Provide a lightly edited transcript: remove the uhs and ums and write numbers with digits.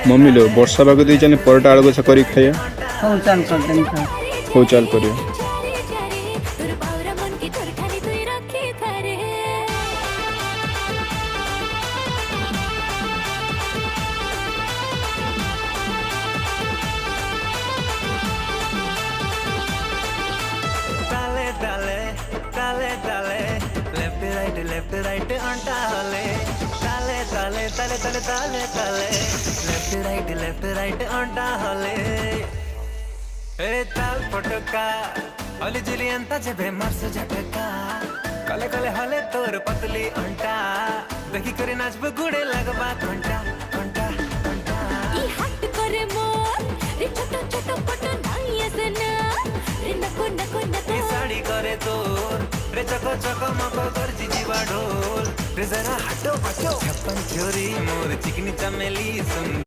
mummy लो वर्षा पाग दी जाने परटा आलू कसा करी खाया हौ चाल करदेन त हो चाल करियो लेफ्ट राइट अंटा हले ताले ताले ताले ताले ताले ताले लेफ्ट राइट अंटा हले ए ताल पटका हली जुली अंता जेबे मार्स झटका कले कले हले तोर पतली अंटा देखी करे नाचब गुड़े लगबा घंटा घंटा घंटा ई हट करे मोर रे छोटो छोटो पटो नाई असना रे नको नको नको साड़ी करे तोर रे चको चको मको कर जीवा ढोल रे जरा हटो हटो छप्पन छोरी मोर चिकनी चमेली सुन